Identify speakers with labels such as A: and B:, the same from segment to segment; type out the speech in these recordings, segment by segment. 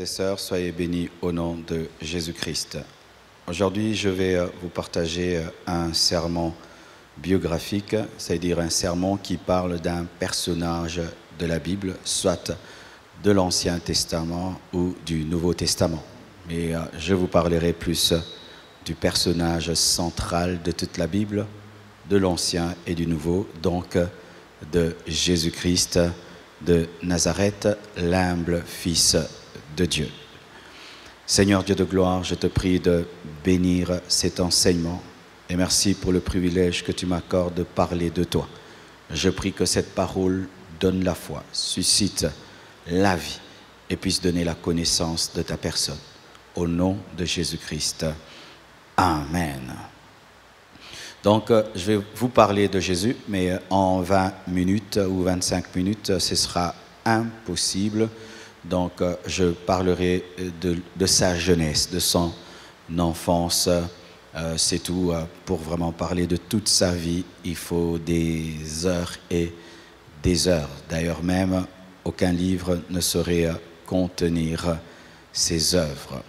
A: et sœurs, soyez bénis au nom de Jésus-Christ. Aujourd'hui, je vais vous partager un sermon biographique, c'est-à-dire un sermon qui parle d'un personnage de la Bible, soit de l'Ancien Testament ou du Nouveau Testament. Mais je vous parlerai plus du personnage central de toute la Bible, de l'Ancien et du Nouveau, donc de Jésus-Christ de Nazareth, l'humble Fils de Dieu. Seigneur Dieu de gloire, je te prie de bénir cet enseignement et merci pour le privilège que tu m'accordes de parler de toi. Je prie que cette parole donne la foi, suscite la vie et puisse donner la connaissance de ta personne. Au nom de Jésus-Christ. Amen. Donc, je vais vous parler de Jésus, mais en 20 minutes ou 25 minutes, ce sera impossible. Donc, je parlerai de sa jeunesse, de son enfance. C'est tout. Pour vraiment parler de toute sa vie, il faut des heures et des heures. D'ailleurs, même, aucun livre ne saurait contenir ses œuvres.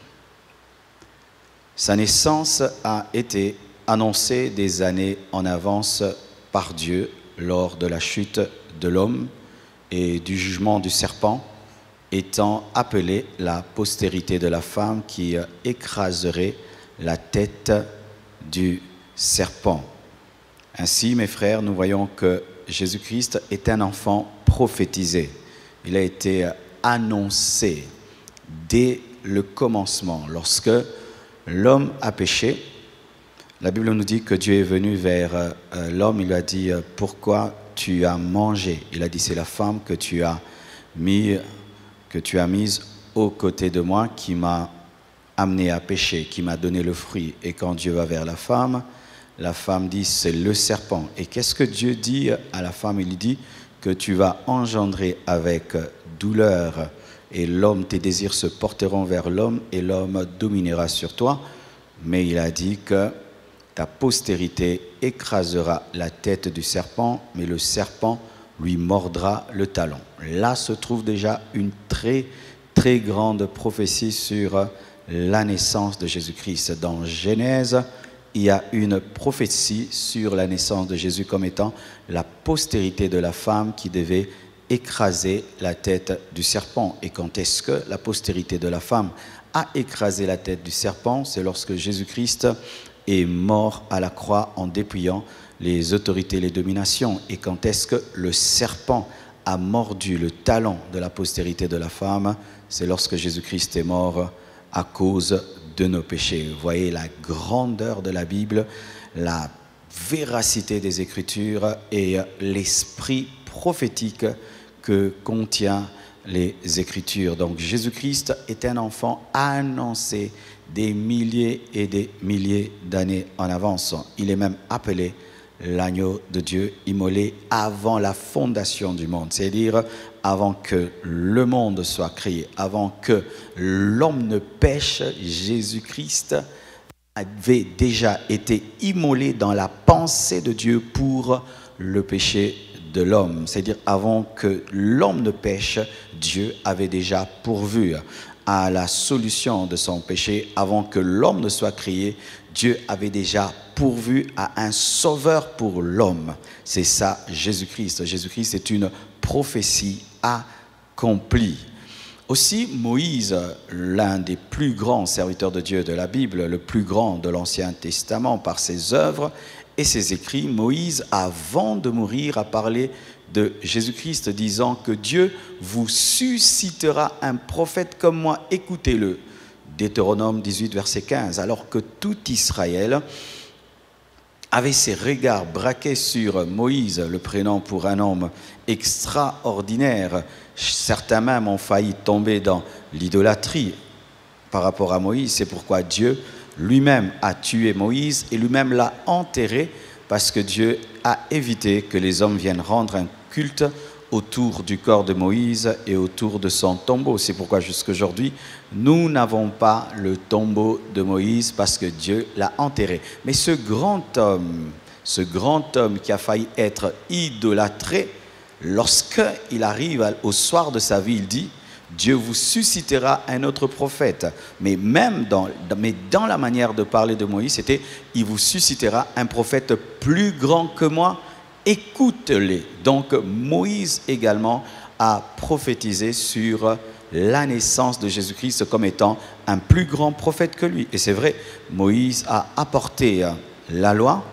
A: Sa naissance a été annoncé des années en avance par Dieu lors de la chute de l'homme et du jugement du serpent, étant appelé la postérité de la femme qui écraserait la tête du serpent. Ainsi, mes frères, nous voyons que Jésus-Christ est un enfant prophétisé. Il a été annoncé dès le commencement. Lorsque l'homme a péché, la Bible nous dit que Dieu est venu vers l'homme, il lui a dit « Pourquoi tu as mangé ?» Il a dit « C'est la femme que tu as mise aux côtés de moi qui m'a amené à pécher, qui m'a donné le fruit. » Et quand Dieu va vers la femme dit « C'est le serpent. » Et qu'est-ce que Dieu dit à la femme? Il lui dit que tu vas engendrer avec douleur et l'homme, tes désirs se porteront vers l'homme et l'homme dominera sur toi. Mais il a dit que ta postérité écrasera la tête du serpent, mais le serpent lui mordra le talon. Là se trouve déjà une très, très grande prophétie sur la naissance de Jésus-Christ. Dans Genèse, il y a une prophétie sur la naissance de Jésus comme étant la postérité de la femme qui devait écraser la tête du serpent. Et quand est-ce que la postérité de la femme a écrasé la tête du serpent? C'est lorsque Jésus-Christ est mort à la croix en dépouillant les autorités et les dominations. Et quand est-ce que le serpent a mordu le talon de la postérité de la femme? C'est lorsque Jésus-Christ est mort à cause de nos péchés. Vous voyez la grandeur de la Bible, la véracité des Écritures et l'esprit prophétique que contient les Écritures. Donc Jésus-Christ est un enfant annoncé des milliers et des milliers d'années en avance. Il est même appelé l'agneau de Dieu immolé avant la fondation du monde, c'est-à-dire avant que le monde soit créé, avant que l'homme ne pêche. Jésus-Christ avait déjà été immolé dans la pensée de Dieu pour le péché de l'homme, c'est-à-dire avant que l'homme ne pêche, Dieu avait déjà pourvu à la solution de son péché. Avant que l'homme ne soit créé, Dieu avait déjà pourvu à un sauveur pour l'homme. C'est ça Jésus-Christ. Jésus-Christ est une prophétie accomplie. Aussi, Moïse, l'un des plus grands serviteurs de Dieu de la Bible, le plus grand de l'Ancien Testament par ses œuvres et ses écrits, Moïse, avant de mourir, a parlé de Jésus-Christ, disant que Dieu vous suscitera un prophète comme moi, écoutez-le. Deutéronome 18, verset 15. Alors que tout Israël avait ses regards braqués sur Moïse, le prenant pour un homme extraordinaire, certains même ont failli tomber dans l'idolâtrie par rapport à Moïse. C'est pourquoi Dieu lui-même a tué Moïse et lui-même l'a enterré, parce que Dieu a évité que les hommes viennent rendre un culte autour du corps de Moïse et autour de son tombeau. C'est pourquoi jusqu'aujourd'hui, nous n'avons pas le tombeau de Moïse, parce que Dieu l'a enterré. Mais ce grand homme qui a failli être idolâtré, lorsqu'il arrive au soir de sa vie, il dit Dieu vous suscitera un autre prophète. Mais même dans la manière de parler de Moïse, c'était « il vous suscitera un prophète plus grand que moi, écoute-les ». Donc Moïse également a prophétisé sur la naissance de Jésus-Christ comme étant un plus grand prophète que lui. Et c'est vrai, Moïse a apporté la loi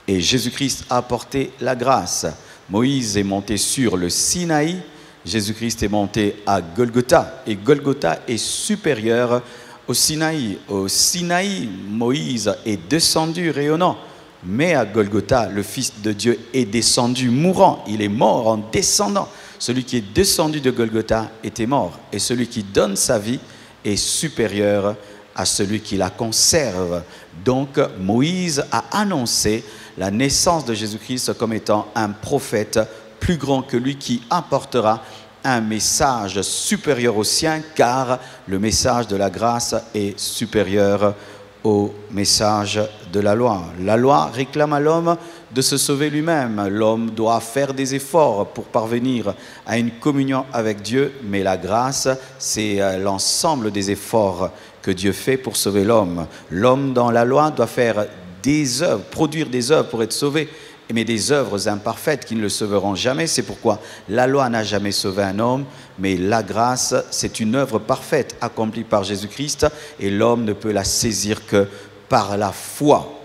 A: et Jésus-Christ a apporté la grâce. Moïse est monté sur le Sinaï, Jésus-Christ est monté à Golgotha. Et Golgotha est supérieur au Sinaï. Au Sinaï, Moïse est descendu rayonnant. Mais à Golgotha, le Fils de Dieu est descendu mourant. Il est mort en descendant. Celui qui est descendu de Golgotha était mort. Et celui qui donne sa vie est supérieur à celui qui la conserve. Donc Moïse a annoncé la naissance de Jésus-Christ comme étant un prophète plus grand que lui qui apportera un message supérieur au sien, car le message de la grâce est supérieur au message de la loi. La loi réclame à l'homme de se sauver lui-même. L'homme doit faire des efforts pour parvenir à une communion avec Dieu, mais la grâce, c'est l'ensemble des efforts que Dieu fait pour sauver l'homme. L'homme dans la loi doit faire des œuvres, produire des œuvres pour être sauvé, mais des œuvres imparfaites qui ne le sauveront jamais. C'est pourquoi la loi n'a jamais sauvé un homme, mais la grâce, c'est une œuvre parfaite accomplie par Jésus-Christ et l'homme ne peut la saisir que par la foi.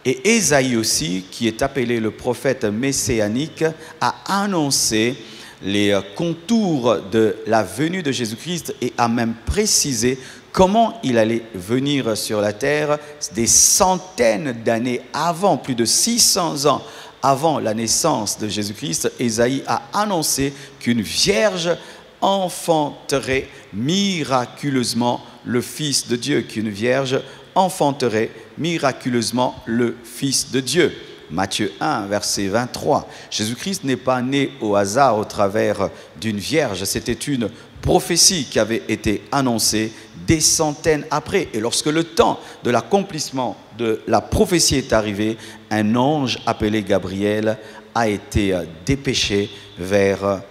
A: Et Ésaïe aussi, qui est appelé le prophète messianique, a annoncé les contours de la venue de Jésus-Christ et a même précisé comment il allait venir sur la terre des centaines d'années avant, plus de 600 ans avant la naissance de Jésus-Christ. Ésaïe a annoncé qu'une vierge enfanterait miraculeusement le Fils de Dieu, qu'une vierge enfanterait miraculeusement le Fils de Dieu. Matthieu 1, verset 23. Jésus-Christ n'est pas né au hasard au travers d'une vierge, c'était une prophétie qui avait été annoncée des centaines après. Et lorsque le temps de l'accomplissement de la prophétie est arrivé, un ange appelé Gabriel a été dépêché vers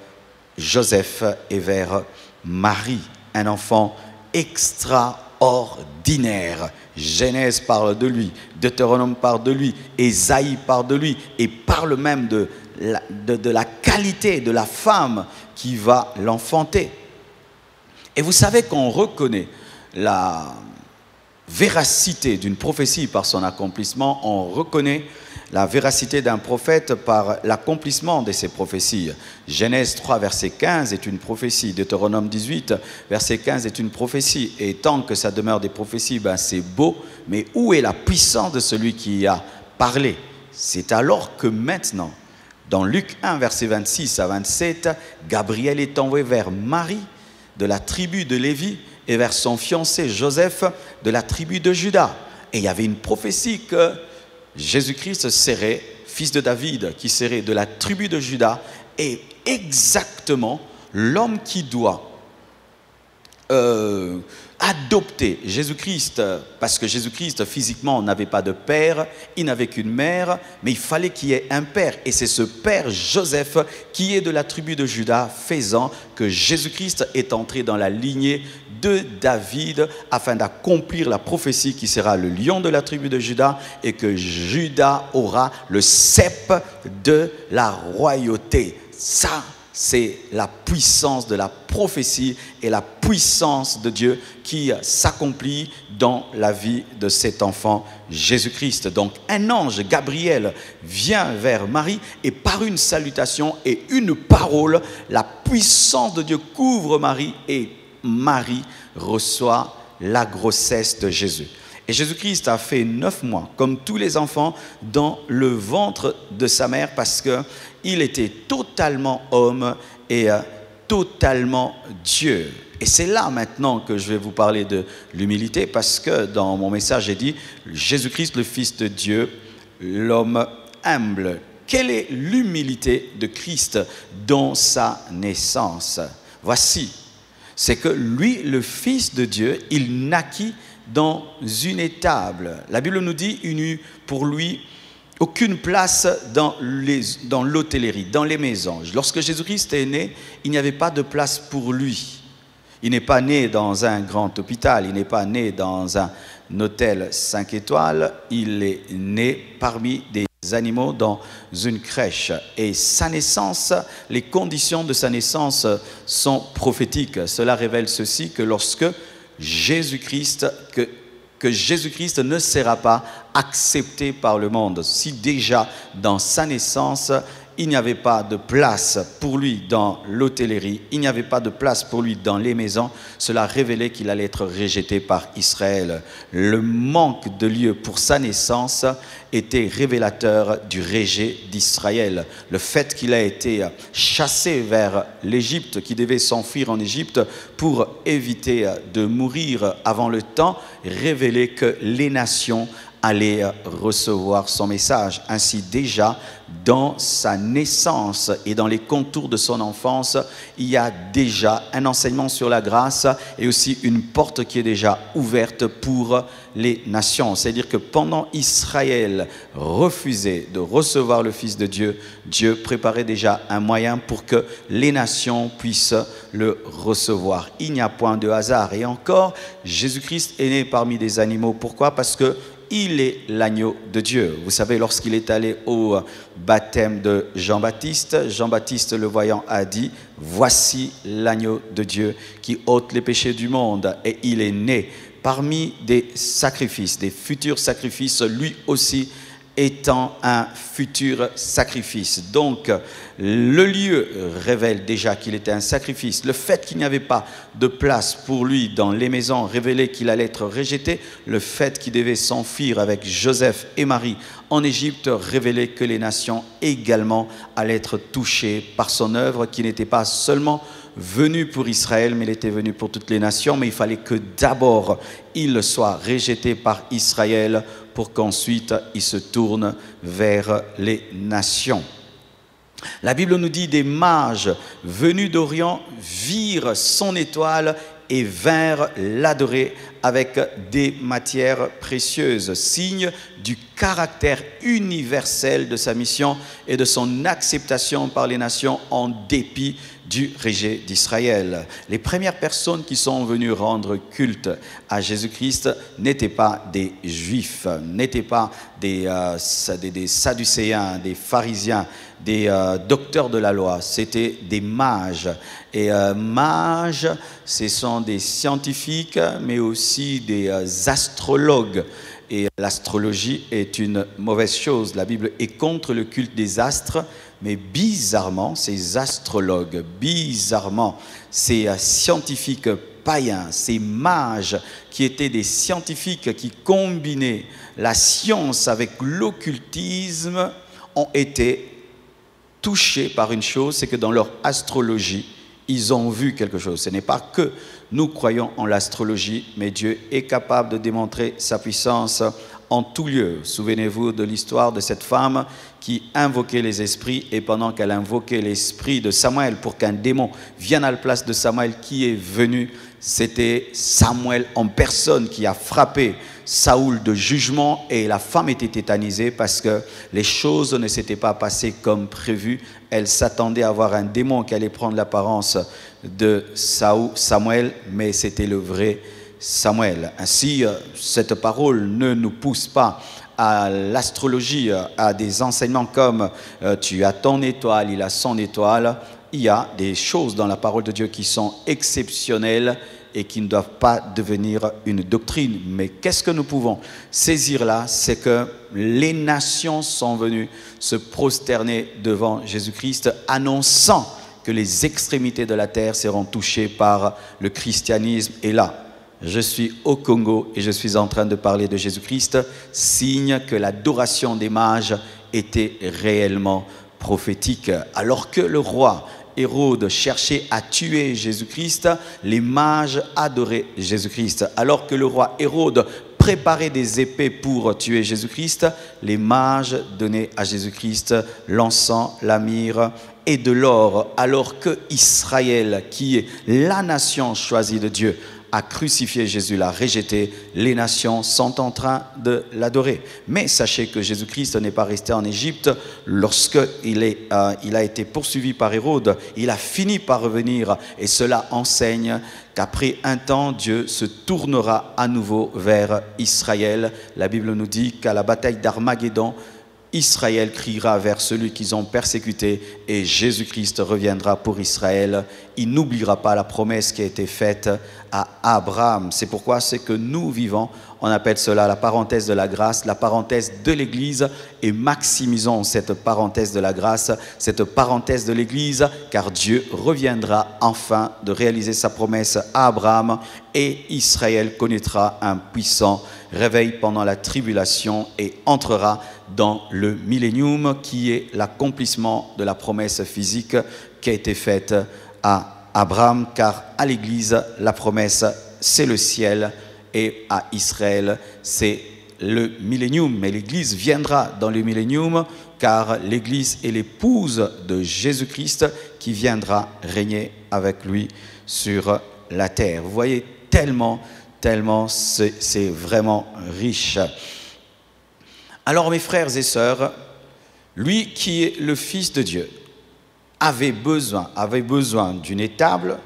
A: Joseph et vers Marie, un enfant extraordinaire. Genèse parle de lui, Deutéronome parle de lui, Ésaïe parle de lui et parle même de la qualité de la femme qui va l'enfanter. Et vous savez qu'on reconnaît la véracité d'une prophétie par son accomplissement, on reconnaît la véracité d'un prophète par l'accomplissement de ses prophéties. Genèse 3, verset 15 est une prophétie. Deutéronome 18, verset 15 est une prophétie. Et tant que ça demeure des prophéties, c'est beau, mais où est la puissance de celui qui a parlé? C'est alors que maintenant, dans Luc 1, verset 26 à 27, Gabriel est envoyé vers Marie, de la tribu de Lévi, et vers son fiancé Joseph, de la tribu de Juda. Et il y avait une prophétie que Jésus-Christ serait fils de David, qui serait de la tribu de Juda, et exactement l'homme qui doit adopter Jésus-Christ, parce que Jésus-Christ physiquement n'avait pas de père, il n'avait qu'une mère, mais il fallait qu'il y ait un père, et c'est ce père Joseph qui est de la tribu de Juda, faisant que Jésus-Christ est entré dans la lignée de David afin d'accomplir la prophétie qui sera le lion de la tribu de Juda et que Juda aura le sceptre de la royauté. Ça, c'est la puissance de la prophétie et la puissance de Dieu qui s'accomplit dans la vie de cet enfant Jésus-Christ. Donc un ange, Gabriel, vient vers Marie et par une salutation et une parole, la puissance de Dieu couvre Marie et Marie reçoit la grossesse de Jésus. Et Jésus-Christ a fait 9 mois, comme tous les enfants, dans le ventre de sa mère parce qu'il était totalement homme et totalement Dieu. Et c'est là maintenant que je vais vous parler de l'humilité parce que dans mon message, j'ai dit Jésus-Christ, le Fils de Dieu, l'homme humble. Quelle est l'humilité de Christ dans sa naissance? Voici, c'est que lui, le Fils de Dieu, il naquit dans une étable. La Bible nous dit, il n'y eut pour lui aucune place dans l'hôtellerie, dans les maisons. Lorsque Jésus-Christ est né, il n'y avait pas de place pour lui. Il n'est pas né dans un grand hôpital, il n'est pas né dans un hôtel 5 étoiles, il est né parmi des animaux dans une crèche. Et sa naissance, les conditions de sa naissance sont prophétiques. Cela révèle ceci, que lorsque Jésus-Christ, que Jésus-Christ ne sera pas accepté par le monde. Si déjà dans sa naissance, il n'y avait pas de place pour lui dans l'hôtellerie, il n'y avait pas de place pour lui dans les maisons, cela révélait qu'il allait être rejeté par Israël. Le manque de lieu pour sa naissance était révélateur du rejet d'Israël. Le fait qu'il a été chassé vers l'Égypte, qu'il devait s'enfuir en Égypte pour éviter de mourir avant le temps, révélait que les nations allaient recevoir son message. Ainsi, déjà, dans sa naissance et dans les contours de son enfance, il y a déjà un enseignement sur la grâce et aussi une porte qui est déjà ouverte pour les nations. C'est-à-dire que pendant Israël refusait de recevoir le Fils de Dieu, Dieu préparait déjà un moyen pour que les nations puissent le recevoir. Il n'y a point de hasard. Et encore, Jésus-Christ est né parmi des animaux. Pourquoi? Parce que il est l'agneau de Dieu. Vous savez, lorsqu'il est allé au baptême de Jean-Baptiste, Jean-Baptiste le voyant a dit « Voici l'agneau de Dieu qui ôte les péchés du monde » et il est né parmi des sacrifices, des futurs sacrifices, lui aussi étant un futur sacrifice. Donc, le lieu révèle déjà qu'il était un sacrifice. Le fait qu'il n'y avait pas de place pour lui dans les maisons révélait qu'il allait être rejeté. Le fait qu'il devait s'enfuir avec Joseph et Marie en Égypte révélait que les nations également allaient être touchées par son œuvre, qui n'était pas seulement venu pour Israël, mais il était venu pour toutes les nations. Mais il fallait que d'abord il soit rejeté par Israël pour qu'ensuite il se tourne vers les nations. La Bible nous dit: des mages venus d'Orient virent son étoile et vinrent l'adorer avec des matières précieuses, signe du caractère universel de sa mission et de son acceptation par les nations en dépit du rejet d'Israël. Les premières personnes qui sont venues rendre culte à Jésus-Christ n'étaient pas des Juifs, n'étaient pas des Sadducéens, des pharisiens, des docteurs de la loi, c'était des mages. Et mages, ce sont des scientifiques, mais aussi des astrologues. Et l'astrologie est une mauvaise chose. La Bible est contre le culte des astres, mais bizarrement, ces astrologues, bizarrement, ces scientifiques païens, ces mages qui étaient des scientifiques qui combinaient la science avec l'occultisme, ont été touchés par une chose, c'est que dans leur astrologie, ils ont vu quelque chose. Ce n'est pas que nous croyons en l'astrologie, mais Dieu est capable de démontrer sa puissance en tout lieu. Souvenez-vous de l'histoire de cette femme qui invoquait les esprits, et pendant qu'elle invoquait l'esprit de Samuel pour qu'un démon vienne à la place de Samuel, qui est venu? C'était Samuel en personne qui a frappé Saoul de jugement, et la femme était tétanisée parce que les choses ne s'étaient pas passées comme prévu. Elle s'attendait à voir un démon qui allait prendre l'apparence de Samuel, mais c'était le vrai Samuel. Ainsi, cette parole ne nous pousse pas à l'astrologie, à des enseignements comme tu as ton étoile, il a son étoile. Il y a des choses dans la parole de Dieu qui sont exceptionnelles et qui ne doivent pas devenir une doctrine. Mais qu'est-ce que nous pouvons saisir là? C'est que les nations sont venues se prosterner devant Jésus-Christ, annonçant que les extrémités de la terre seront touchées par le christianisme. Et là, je suis au Congo et je suis en train de parler de Jésus-Christ, signe que l'adoration des mages était réellement prophétique. Alors que le roi Hérode cherchait à tuer Jésus-Christ, les mages adoraient Jésus-Christ. Alors que le roi Hérode préparait des épées pour tuer Jésus-Christ, les mages donnaient à Jésus-Christ l'encens, la myrrhe et de l'or. Alors que Israël, qui est la nation choisie de Dieu, a crucifié Jésus, l'a rejeté. Les nations sont en train de l'adorer. Mais sachez que Jésus-Christ n'est pas resté en Égypte. Lorsqu'il a été poursuivi par Hérode, il a fini par revenir. Et cela enseigne qu'après un temps, Dieu se tournera à nouveau vers Israël. La Bible nous dit qu'à la bataille d'Armageddon, Israël criera vers celui qu'ils ont persécuté et Jésus-Christ reviendra pour Israël. Il n'oubliera pas la promesse qui a été faite à Abraham. C'est pourquoi c'est que nous vivons, on appelle cela la parenthèse de la grâce, la parenthèse de l'Église, et maximisons cette parenthèse de la grâce, cette parenthèse de l'Église, car Dieu reviendra enfin de réaliser sa promesse à Abraham et Israël connaîtra un puissant réveil pendant la tribulation et entrera dans le millénium qui est l'accomplissement de la promesse physique qui a été faite à Abraham, car à l'Église, la promesse, c'est le ciel et à Israël, c'est le millénium. Mais l'Église viendra dans le millénium car l'Église est l'épouse de Jésus-Christ qui viendra régner avec lui sur la terre. Vous voyez, tellement c'est vraiment riche. Alors mes frères et sœurs, lui qui est le Fils de Dieu avait besoin d'une étable,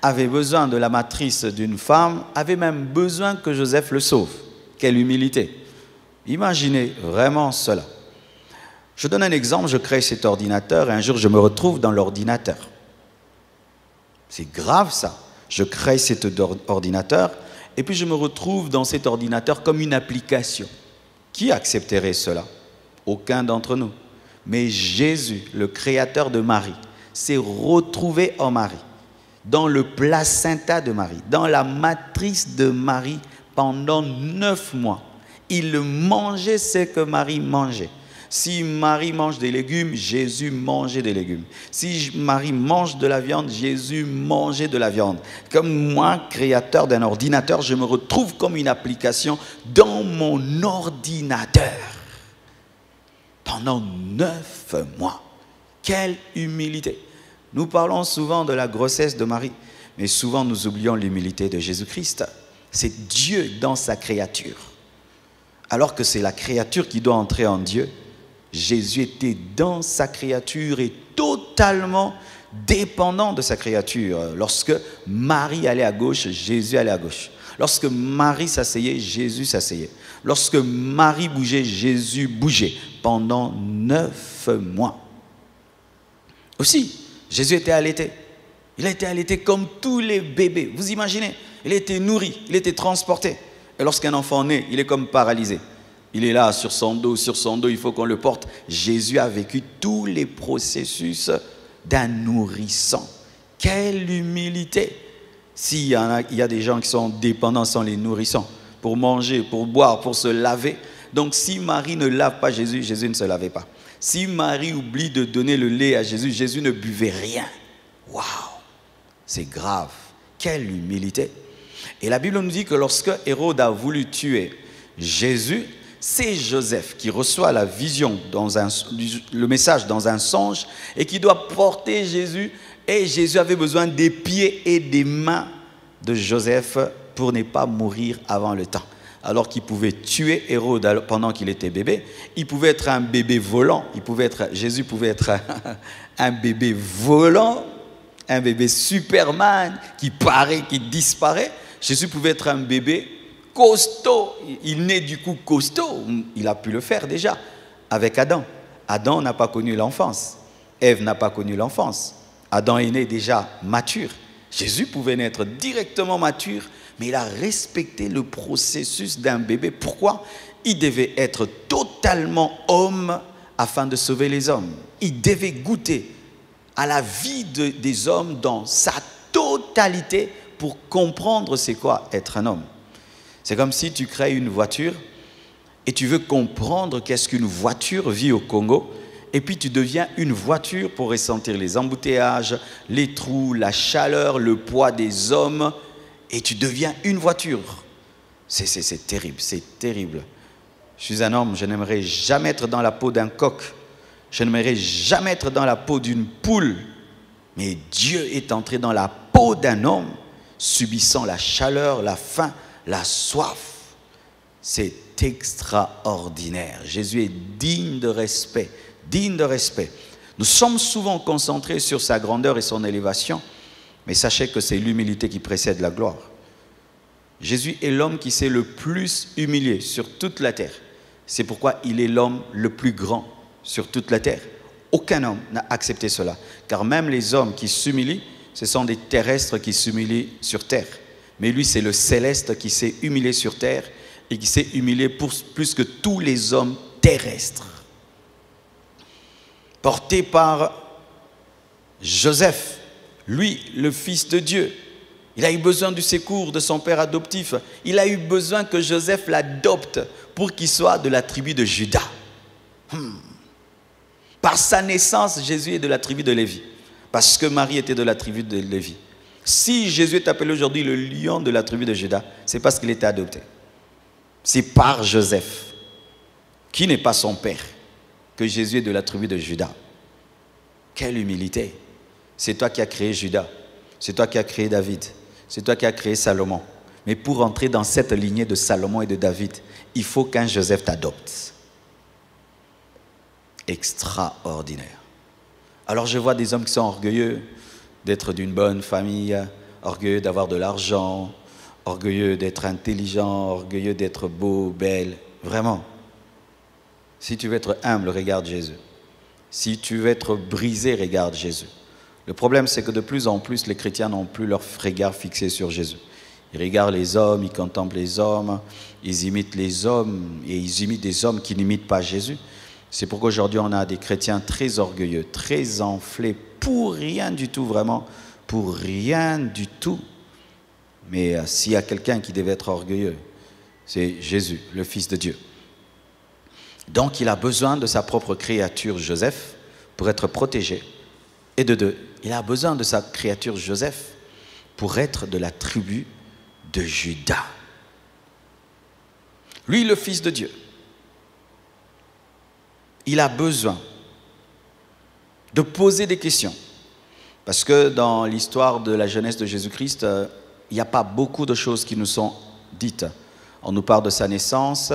A: avait besoin de la matrice d'une femme, avait même besoin que Joseph le sauve. Quelle humilité! Imaginez vraiment cela. Je donne un exemple, je crée cet ordinateur et un jour je me retrouve dans l'ordinateur. C'est grave ça. Je crée cet ordinateur et puis je me retrouve dans cet ordinateur comme une application. Qui accepterait cela? Aucun d'entre nous. Mais Jésus, le créateur de Marie, s'est retrouvé en Marie, dans le placenta de Marie, dans la matrice de Marie pendant 9 mois. Il mangeait ce que Marie mangeait. Si Marie mange des légumes, Jésus mangeait des légumes. Si Marie mange de la viande, Jésus mangeait de la viande. Comme moi, créateur d'un ordinateur, je me retrouve comme une application dans mon ordinateur. Pendant 9 mois. Quelle humilité! Nous parlons souvent de la grossesse de Marie, mais souvent nous oublions l'humilité de Jésus-Christ. C'est Dieu dans sa créature. Alors que c'est la créature qui doit entrer en Dieu, Jésus était dans sa créature et totalement dépendant de sa créature. Lorsque Marie allait à gauche, Jésus allait à gauche. Lorsque Marie s'asseyait, Jésus s'asseyait. Lorsque Marie bougeait, Jésus bougeait pendant 9 mois. Aussi, Jésus était allaité. Il a été allaité comme tous les bébés. Vous imaginez, il a été nourri, il a été transporté. Et lorsqu'un enfant naît, il est comme paralysé. Il est là sur son dos, il faut qu'on le porte. Jésus a vécu tous les processus d'un nourrisson. Quelle humilité! Il y a des gens qui sont dépendants sans les nourrissons, pour manger, pour boire, pour se laver. Donc si Marie ne lave pas Jésus, Jésus ne se lavait pas. Si Marie oublie de donner le lait à Jésus, Jésus ne buvait rien. Waouh! C'est grave. Quelle humilité! Et la Bible nous dit que lorsque Hérode a voulu tuer Jésus, c'est Joseph qui reçoit la vision, le message dans un songe et qui doit porter Jésus. Et Jésus avait besoin des pieds et des mains de Joseph pour ne pas mourir avant le temps. Alors qu'il pouvait tuer Hérode pendant qu'il était bébé, il pouvait être un bébé volant, Jésus pouvait être un bébé volant, un bébé Superman qui paraît, qui disparaît. Jésus pouvait être un bébé costaud, il naît du coup costaud, il a pu le faire déjà avec Adam. Adam n'a pas connu l'enfance, Ève n'a pas connu l'enfance. Adam est né déjà mature. Jésus pouvait naître directement mature, mais il a respecté le processus d'un bébé. Pourquoi? Il devait être totalement homme afin de sauver les hommes. Il devait goûter à la vie des hommes dans sa totalité pour comprendre c'est quoi être un homme. C'est comme si tu crées une voiture et tu veux comprendre qu'est-ce qu'une voiture vit au Congo. Et puis tu deviens une voiture pour ressentir les embouteillages, les trous, la chaleur, le poids des hommes. Et tu deviens une voiture. C'est terrible, c'est terrible. Je suis un homme, je n'aimerais jamais être dans la peau d'un coq. Je n'aimerais jamais être dans la peau d'une poule. Mais Dieu est entré dans la peau d'un homme, subissant la chaleur, la faim, la soif. C'est extraordinaire. Jésus est digne de respect, digne de respect. Nous sommes souvent concentrés sur sa grandeur et son élévation, mais sachez que c'est l'humilité qui précède la gloire. Jésus est l'homme qui s'est le plus humilié sur toute la terre. C'est pourquoi il est l'homme le plus grand sur toute la terre. Aucun homme n'a accepté cela, car même les hommes qui s'humilient, ce sont des terrestres qui s'humilient sur terre. Mais lui, c'est le céleste qui s'est humilié sur terre et qui s'est humilié plus que tous les hommes terrestres. Porté par Joseph, lui, le Fils de Dieu. Il a eu besoin du secours de son père adoptif. Il a eu besoin que Joseph l'adopte pour qu'il soit de la tribu de Juda. Par sa naissance, Jésus est de la tribu de Lévi. Parce que Marie était de la tribu de Lévi. Si Jésus est appelé aujourd'hui le lion de la tribu de Juda, c'est parce qu'il était adopté. C'est par Joseph, qui n'est pas son père, que Jésus est de la tribu de Juda. Quelle humilité! C'est toi qui as créé Juda. C'est toi qui as créé David. C'est toi qui as créé Salomon. Mais pour entrer dans cette lignée de Salomon et de David, il faut qu'un Joseph t'adopte. Extraordinaire. Alors je vois des hommes qui sont orgueilleux d'être d'une bonne famille, orgueilleux d'avoir de l'argent, orgueilleux d'être intelligent, orgueilleux d'être beau, belle. Vraiment. Si tu veux être humble, regarde Jésus. Si tu veux être brisé, regarde Jésus. Le problème, c'est que de plus en plus, les chrétiens n'ont plus leur regard fixé sur Jésus. Ils regardent les hommes, ils contemplent les hommes, ils imitent les hommes et ils imitent des hommes qui n'imitent pas Jésus. C'est pourquoi aujourd'hui, on a des chrétiens très orgueilleux, très enflés, pour rien du tout, vraiment, pour rien du tout. Mais s'il y a quelqu'un qui devait être orgueilleux, c'est Jésus, le Fils de Dieu. Donc, il a besoin de sa propre créature, Joseph, pour être protégé. Et de deux, il a besoin de sa créature, Joseph, pour être de la tribu de Juda. Lui, le Fils de Dieu, il a besoin de poser des questions. Parce que dans l'histoire de la jeunesse de Jésus-Christ, il n'y a pas beaucoup de choses qui nous sont dites. On nous parle de sa naissance,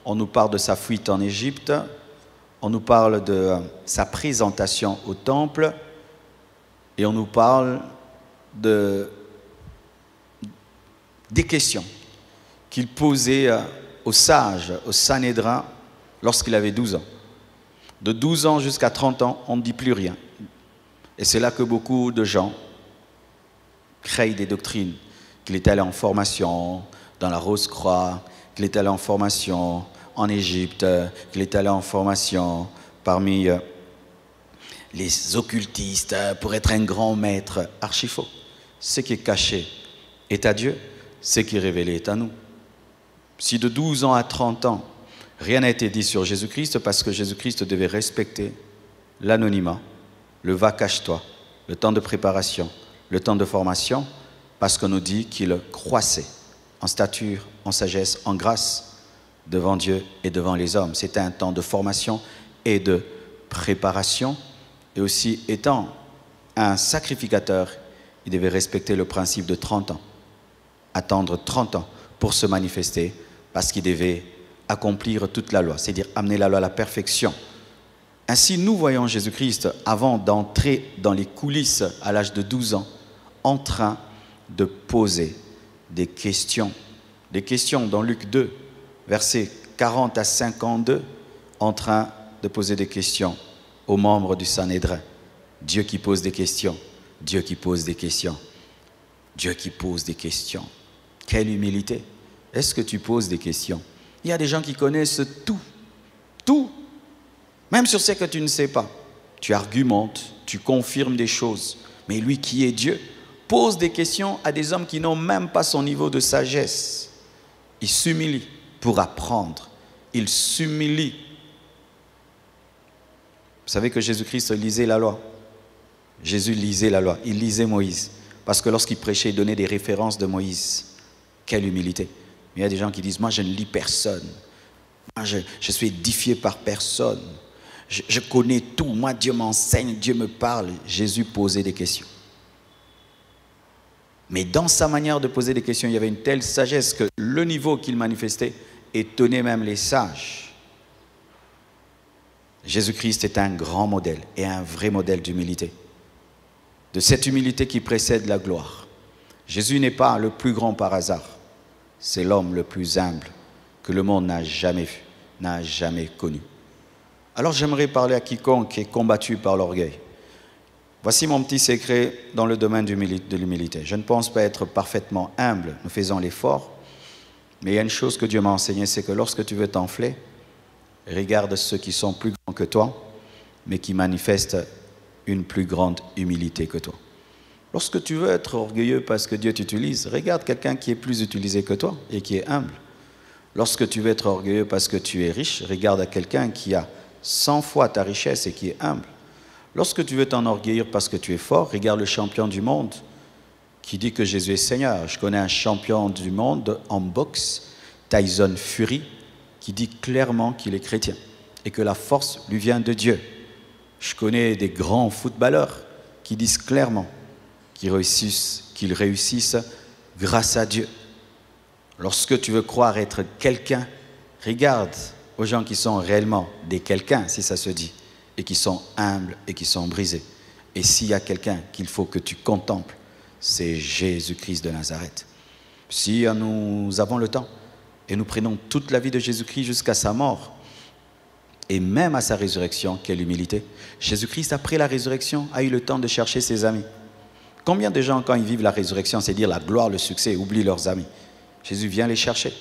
A: on nous parle de sa fuite en Égypte, on nous parle de sa présentation au temple et on nous parle des questions qu'il posait aux sages, au Sanhédrin, lorsqu'il avait 12 ans. De 12 ans jusqu'à 30 ans, on ne dit plus rien. Et c'est là que beaucoup de gens créent des doctrines, qu'il est allé en formation dans la Rose-Croix, qu'il est allé en formation en Égypte, qu'il est allé en formation parmi les occultistes pour être un grand maître. Archi faux. Ce qui est caché est à Dieu, ce qui est révélé est à nous. Si de 12 ans à 30 ans, rien n'a été dit sur Jésus-Christ, parce que Jésus-Christ devait respecter l'anonymat, le va cache-toi, le temps de préparation, le temps de formation, parce qu'on nous dit qu'il croissait en stature, en sagesse, en grâce, devant Dieu et devant les hommes. C'était un temps de formation et de préparation. Et aussi, étant un sacrificateur, il devait respecter le principe de 30 ans. Attendre 30 ans pour se manifester, parce qu'il devait accomplir toute la loi, c'est-à-dire amener la loi à la perfection. Ainsi, nous voyons Jésus-Christ, avant d'entrer dans les coulisses à l'âge de 12 ans, en train de poser des questions dans Luc 2, versets 40 à 52, en train de poser des questions aux membres du Sanhédrin. Dieu qui pose des questions, Dieu qui pose des questions, Dieu qui pose des questions. Quelle humilité! Est-ce que tu poses des questions? Il y a des gens qui connaissent tout, même sur ce que tu ne sais pas. Tu argumentes, tu confirmes des choses, mais lui qui est Dieu pose des questions à des hommes qui n'ont même pas son niveau de sagesse. Il s'humilie pour apprendre. Il s'humilie. Vous savez que Jésus-Christ lisait la loi. Jésus lisait la loi. Il lisait Moïse. Parce que lorsqu'il prêchait, il donnait des références de Moïse. Quelle humilité. Mais il y a des gens qui disent, moi je ne lis personne. Moi je suis édifié par personne. Je connais tout. Moi Dieu m'enseigne, Dieu me parle. Jésus posait des questions. Mais dans sa manière de poser des questions, il y avait une telle sagesse que le niveau qu'il manifestait étonnait même les sages. Jésus-Christ est un grand modèle et un vrai modèle d'humilité. De cette humilité qui précède la gloire. Jésus n'est pas le plus grand par hasard. C'est l'homme le plus humble que le monde n'a jamais vu, n'a jamais connu. Alors j'aimerais parler à quiconque est combattu par l'orgueil. Voici mon petit secret dans le domaine de l'humilité. Je ne pense pas être parfaitement humble, nous faisons l'effort, mais il y a une chose que Dieu m'a enseignée, c'est que lorsque tu veux t'enfler, regarde ceux qui sont plus grands que toi, mais qui manifestent une plus grande humilité que toi. Lorsque tu veux être orgueilleux parce que Dieu t'utilise, regarde quelqu'un qui est plus utilisé que toi et qui est humble. Lorsque tu veux être orgueilleux parce que tu es riche, regarde à quelqu'un qui a 100 fois ta richesse et qui est humble. Lorsque tu veux t'enorgueillir parce que tu es fort, regarde le champion du monde qui dit que Jésus est Seigneur. Je connais un champion du monde en boxe, Tyson Fury, qui dit clairement qu'il est chrétien et que la force lui vient de Dieu. Je connais des grands footballeurs qui disent clairement qu'ils réussissent grâce à Dieu. Lorsque tu veux croire être quelqu'un, regarde aux gens qui sont réellement des quelqu'un, si ça se dit, et qui sont humbles et qui sont brisés. Et s'il y a quelqu'un qu'il faut que tu contemples, c'est Jésus-Christ de Nazareth. Si nous avons le temps et nous prenons toute la vie de Jésus-Christ jusqu'à sa mort, et même à sa résurrection, quelle humilité. Jésus-Christ, après la résurrection, a eu le temps de chercher ses amis. Combien de gens, quand ils vivent la résurrection, c'est-à-dire la gloire, le succès, oublient leurs amis? Jésus vient les chercher.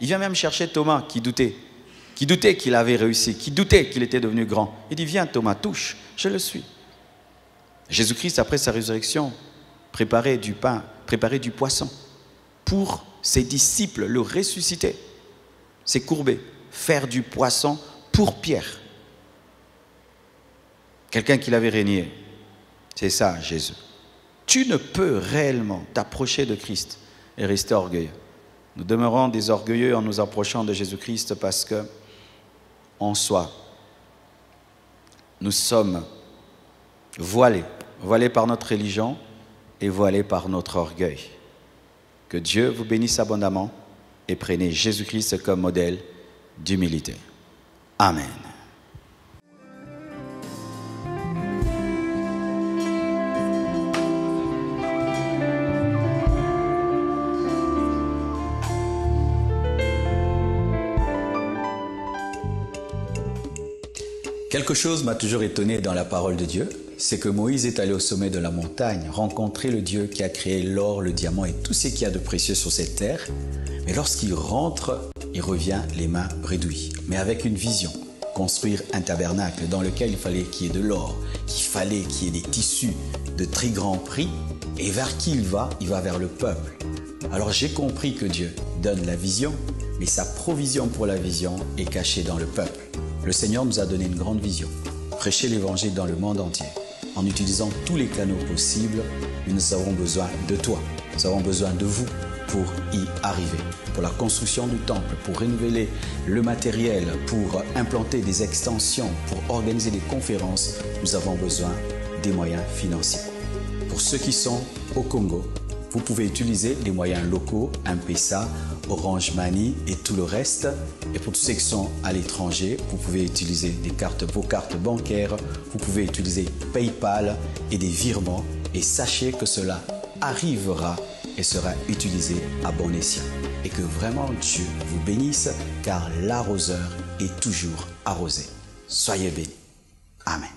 A: Il vient même chercher Thomas, qui doutait qu'il avait réussi, qui doutait qu'il était devenu grand. Il dit, viens Thomas, touche, je le suis. Jésus-Christ, après sa résurrection, préparait du pain, préparait du poisson pour ses disciples, le ressusciter. C'est courbé, faire du poisson pour Pierre. Quelqu'un qui l'avait régné. C'est ça, Jésus. Tu ne peux réellement t'approcher de Christ et rester orgueilleux. Nous demeurons des orgueilleux en nous approchant de Jésus-Christ parce que, en soi, nous sommes voilés par notre religion et voilés par notre orgueil. Que Dieu vous bénisse abondamment et prenez Jésus-Christ comme modèle d'humilité. Amen. Quelque chose m'a toujours étonné dans la parole de Dieu, c'est que Moïse est allé au sommet de la montagne, rencontrer le Dieu qui a créé l'or, le diamant et tout ce qu'il y a de précieux sur cette terre. Mais lorsqu'il rentre, il revient les mains bredouilles, mais avec une vision. Construire un tabernacle dans lequel il fallait qu'il y ait de l'or, qu'il fallait qu'il y ait des tissus de très grand prix. Et vers qui il va? Il va vers le peuple. Alors j'ai compris que Dieu donne la vision, mais sa provision pour la vision est cachée dans le peuple. Le Seigneur nous a donné une grande vision. Prêcher l'évangile dans le monde entier. En utilisant tous les canaux possibles, nous avons besoin de toi. Nous avons besoin de vous pour y arriver. Pour la construction du temple, pour renouveler le matériel, pour implanter des extensions, pour organiser des conférences, nous avons besoin des moyens financiers. Pour ceux qui sont au Congo, vous pouvez utiliser les moyens locaux, M-Pesa, Orange Money et tout le reste. Et pour tous ceux qui sont à l'étranger, vous pouvez utiliser vos cartes bancaires, vous pouvez utiliser PayPal et des virements. Et sachez que cela arrivera et sera utilisé à bon escient. Et que vraiment Dieu vous bénisse, car l'arroseur est toujours arrosé. Soyez bénis. Amen.